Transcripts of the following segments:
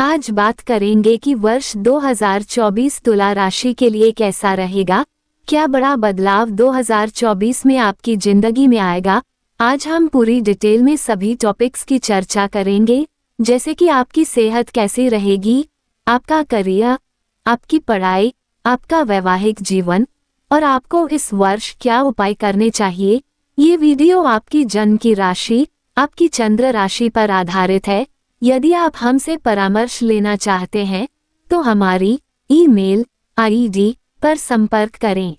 आज बात करेंगे कि वर्ष 2024 तुला राशि के लिए कैसा रहेगा। क्या बड़ा बदलाव 2024 में आपकी जिंदगी में आएगा। आज हम पूरी डिटेल में सभी टॉपिक्स की चर्चा करेंगे, जैसे कि आपकी सेहत कैसी रहेगी, आपका करियर, आपकी पढ़ाई, आपका वैवाहिक जीवन और आपको इस वर्ष क्या उपाय करने चाहिए। ये वीडियो आपकी जन्म की राशि, आपकी चंद्र राशि पर आधारित है। यदि आप हमसे परामर्श लेना चाहते हैं तो हमारी ईमेल आईडी पर संपर्क करें।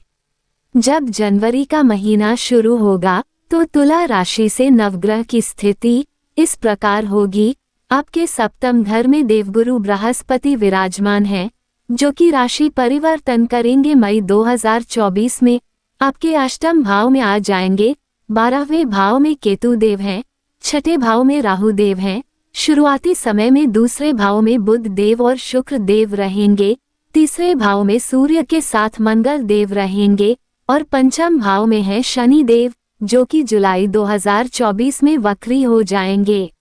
जब जनवरी का महीना शुरू होगा तो तुला राशि से नवग्रह की स्थिति इस प्रकार होगी। आपके सप्तम घर में देवगुरु बृहस्पति विराजमान हैं, जो कि राशि परिवर्तन करेंगे। मई 2024 में आपके अष्टम भाव में आ जाएंगे। 12वें भाव में केतु देव हैं, छठे भाव में राहु देव हैं। शुरुआती समय में दूसरे भाव में बुध देव और शुक्र देव रहेंगे। तीसरे भाव में सूर्य के साथ मंगल देव रहेंगे और पंचम भाव में है शनि देव, जो कि जुलाई 2024 में वक्री हो जाएंगे।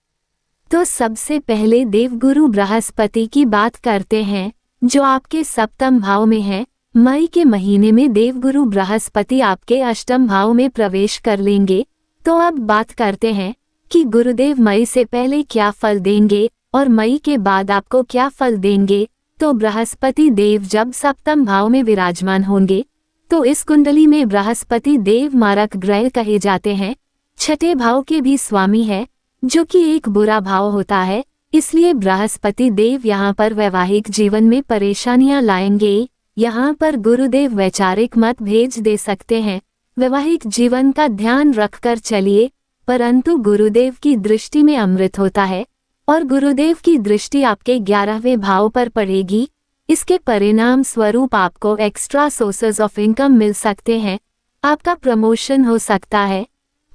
तो सबसे पहले देवगुरु बृहस्पति की बात करते हैं, जो आपके सप्तम भाव में है। मई के महीने में देवगुरु बृहस्पति आपके अष्टम भाव में प्रवेश कर लेंगे। तो अब बात करते हैं कि गुरुदेव मई से पहले क्या फल देंगे और मई के बाद आपको क्या फल देंगे। तो बृहस्पति देव जब सप्तम भाव में विराजमान होंगे तो इस कुंडली में बृहस्पति देव मारक ग्रह कहे जाते हैं। छठे भाव के भी स्वामी है, जो कि एक बुरा भाव होता है। इसलिए बृहस्पति देव यहाँ पर वैवाहिक जीवन में परेशानियां लाएंगे। यहाँ पर गुरुदेव वैचारिक मतभेद दे सकते हैं। वैवाहिक जीवन का ध्यान रखकर चलिए, परंतु गुरुदेव की दृष्टि में अमृत होता है और गुरुदेव की दृष्टि आपके 11वें भाव पर पड़ेगी। इसके परिणाम स्वरूप आपको एक्स्ट्रा सोर्सेज ऑफ इनकम मिल सकते हैं। आपका प्रमोशन हो सकता है,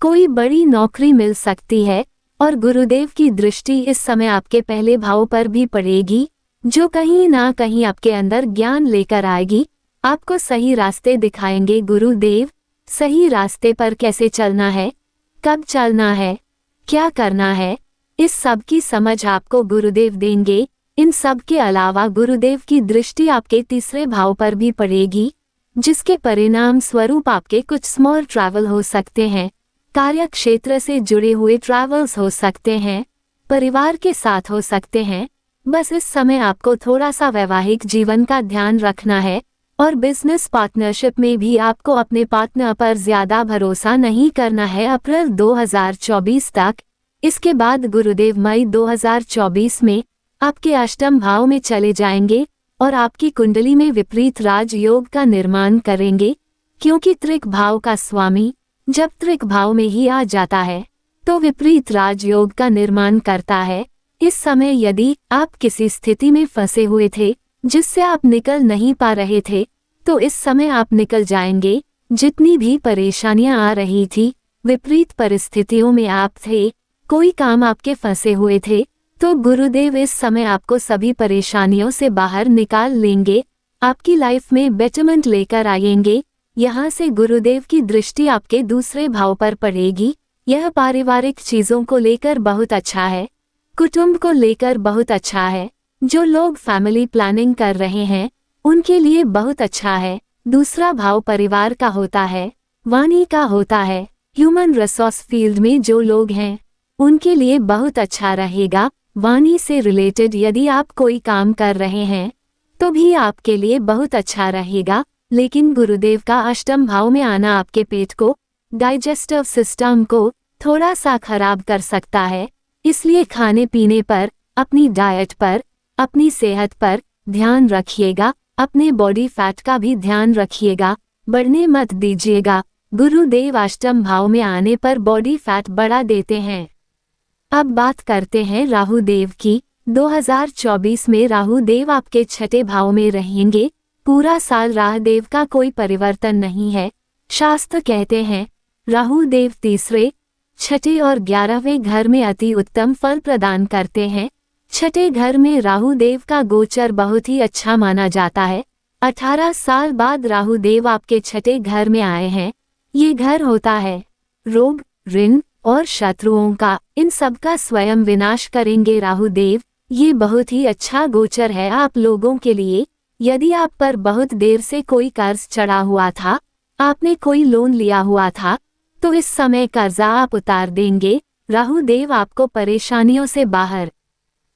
कोई बड़ी नौकरी मिल सकती है और गुरुदेव की दृष्टि इस समय आपके पहले भाव पर भी पड़ेगी, जो कहीं ना कहीं आपके अंदर ज्ञान लेकर आएगी। आपको सही रास्ते दिखाएंगे गुरुदेव। सही रास्ते पर कैसे चलना है, कब चलना है, क्या करना है, इस सब की समझ आपको गुरुदेव देंगे। इन सब के अलावा गुरुदेव की दृष्टि आपके तीसरे भाव पर भी पड़ेगी, जिसके परिणाम स्वरूप आपके कुछ स्मॉल ट्रैवल हो सकते हैं। कार्य क्षेत्र से जुड़े हुए ट्रैवल्स हो सकते हैं, परिवार के साथ हो सकते हैं। बस इस समय आपको थोड़ा सा वैवाहिक जीवन का ध्यान रखना है और बिजनेस पार्टनरशिप में भी आपको अपने पार्टनर पर ज्यादा भरोसा नहीं करना है अप्रैल 2024 तक। इसके बाद गुरुदेव मई 2024 में आपके अष्टम भाव में चले जाएंगे और आपकी कुंडली में विपरीत राजयोग का निर्माण करेंगे, क्योंकि त्रिक भाव का स्वामी जब त्रिक भाव में ही आ जाता है तो विपरीत राजयोग का निर्माण करता है। इस समय यदि आप किसी स्थिति में फंसे हुए थे जिससे आप निकल नहीं पा रहे थे, तो इस समय आप निकल जाएंगे। जितनी भी परेशानियां आ रही थी, विपरीत परिस्थितियों में आप थे, कोई काम आपके फंसे हुए थे, तो गुरुदेव इस समय आपको सभी परेशानियों से बाहर निकाल लेंगे। आपकी लाइफ में बेटरमेंट लेकर आएंगे। यहाँ से गुरुदेव की दृष्टि आपके दूसरे भाव पर पड़ेगी। यह पारिवारिक चीजों को लेकर बहुत अच्छा है, कुटुंब को लेकर बहुत अच्छा है। जो लोग फैमिली प्लानिंग कर रहे हैं उनके लिए बहुत अच्छा है। दूसरा भाव परिवार का होता है, वाणी का होता है। ह्यूमन रिसोर्स फील्ड में जो लोग हैं उनके लिए बहुत अच्छा रहेगा। वाणी से रिलेटेड यदि आप कोई काम कर रहे हैं तो भी आपके लिए बहुत अच्छा रहेगा। लेकिन गुरुदेव का अष्टम भाव में आना आपके पेट को, डाइजेस्टिव सिस्टम को थोड़ा सा खराब कर सकता है। इसलिए खाने पीने पर, अपनी डाइट पर, अपनी सेहत पर ध्यान रखिएगा। अपने बॉडी फैट का भी ध्यान रखिएगा, बढ़ने मत दीजिएगा। गुरुदेव अष्टम भाव में आने पर बॉडी फैट बढ़ा देते हैं। अब बात करते हैं राहु देव की। 2024 में राहु देव आपके छठे भाव में रहेंगे। पूरा साल राहु देव का कोई परिवर्तन नहीं है। शास्त्र कहते हैं राहु देव तीसरे, छठे और 11वें घर में अति उत्तम फल प्रदान करते हैं। छठे घर में राहु देव का गोचर बहुत ही अच्छा माना जाता है। 18 साल बाद राहु देव आपके छठे घर में आए हैं। ये घर होता है रोग, ऋण और शत्रुओं का। इन सब का स्वयं विनाश करेंगे राहु देव। ये बहुत ही अच्छा गोचर है आप लोगों के लिए। यदि आप पर बहुत देर से कोई कर्ज चढ़ा हुआ था, आपने कोई लोन लिया हुआ था, तो इस समय कर्जा आप उतार देंगे। राहु देव आपको परेशानियों से बाहर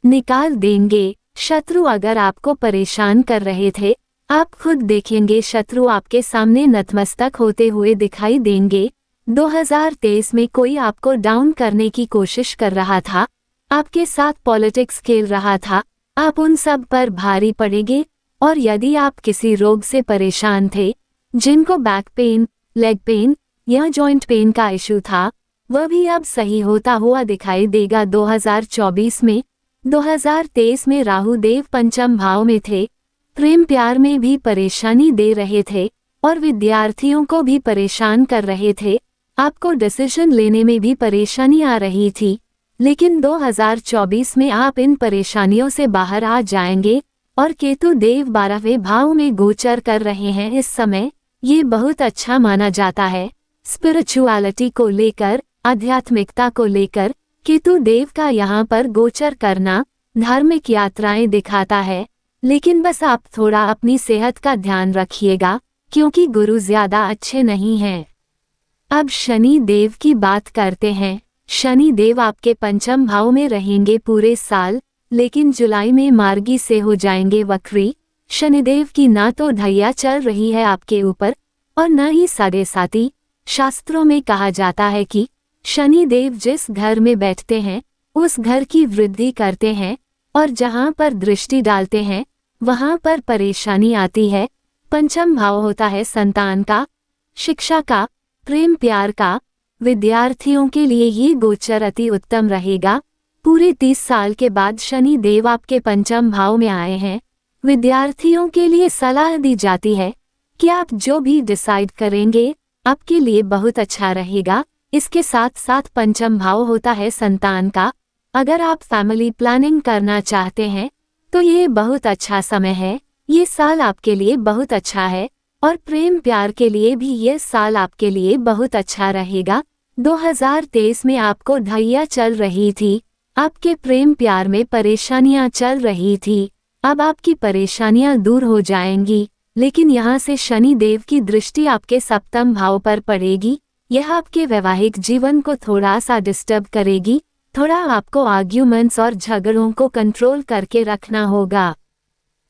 निकाल देंगे। शत्रु अगर आपको परेशान कर रहे थे, आप खुद देखेंगे शत्रु आपके सामने नतमस्तक होते हुए दिखाई देंगे। 2023 में कोई आपको डाउन करने की कोशिश कर रहा था, आपके साथ पॉलिटिक्स खेल रहा था, आप उन सब पर भारी पड़ेंगे। और यदि आप किसी रोग से परेशान थे, जिनको बैक पेन, लेग पेन या जॉइंट पेन का इशू था, वह भी अब सही होता हुआ दिखाई देगा 2024 में। 2023 में राहु देव पंचम भाव में थे, प्रेम प्यार में भी परेशानी दे रहे थे और विद्यार्थियों को भी परेशान कर रहे थे। आपको डिसीजन लेने में भी परेशानी आ रही थी, लेकिन 2024 में आप इन परेशानियों से बाहर आ जाएंगे। और केतु देव 12वें भाव में गोचर कर रहे हैं इस समय, ये बहुत अच्छा माना जाता है। स्पिरिचुअलिटी को लेकर, आध्यात्मिकता को लेकर केतु देव का यहाँ पर गोचर करना धार्मिक यात्राएं दिखाता है। लेकिन बस आप थोड़ा अपनी सेहत का ध्यान रखिएगा, क्योंकि गुरु ज्यादा अच्छे नहीं हैं। अब शनि देव की बात करते हैं। शनि देव आपके पंचम भाव में रहेंगे पूरे साल, लेकिन जुलाई में मार्गी से हो जाएंगे वक्री। शनिदेव की ना तो ढैया चल रही है आपके ऊपर और न ही साढ़े साती। शास्त्रों में कहा जाता है कि शनि देव जिस घर में बैठते हैं उस घर की वृद्धि करते हैं, और जहां पर दृष्टि डालते हैं वहां पर परेशानी आती है। पंचम भाव होता है संतान का, शिक्षा का, प्रेम प्यार का। विद्यार्थियों के लिए ये गोचर अति उत्तम रहेगा। पूरे 30 साल के बाद शनि देव आपके पंचम भाव में आए हैं। विद्यार्थियों के लिए सलाह दी जाती है कि आप जो भी डिसाइड करेंगे आपके लिए बहुत अच्छा रहेगा। इसके साथ साथ पंचम भाव होता है संतान का। अगर आप फैमिली प्लानिंग करना चाहते हैं तो ये बहुत अच्छा समय है। ये साल आपके लिए बहुत अच्छा है और प्रेम प्यार के लिए भी ये साल आपके लिए बहुत अच्छा रहेगा। 2023 में आपको ढैया चल रही थी, आपके प्रेम प्यार में परेशानियां चल रही थी, अब आपकी परेशानियां दूर हो जाएंगी। लेकिन यहाँ से शनि देव की दृष्टि आपके सप्तम भाव पर पड़ेगी। यह आपके वैवाहिक जीवन को थोड़ा सा डिस्टर्ब करेगी। थोड़ा आपको आर्ग्यूमेंट्स और झगड़ों को कंट्रोल करके रखना होगा।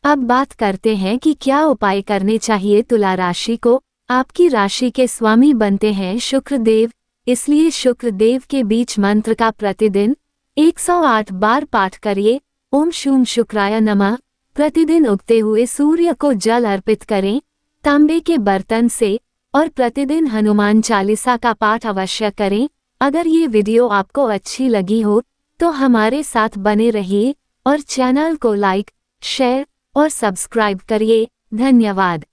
अब बात करते हैं कि क्या उपाय करने चाहिए तुला राशि को। आपकी राशि के स्वामी बनते हैं शुक्र देव, इसलिए शुक्र देव के बीच मंत्र का प्रतिदिन 108 बार पाठ करिए। ओम शूम शुक्राय नमः। प्रतिदिन उगते हुए सूर्य को जल अर्पित करें तांबे के बर्तन से, और प्रतिदिन हनुमान चालीसा का पाठ अवश्य करें। अगर ये वीडियो आपको अच्छी लगी हो तो हमारे साथ बने रहिए और चैनल को लाइक, शेयर और सब्सक्राइब करिए। धन्यवाद।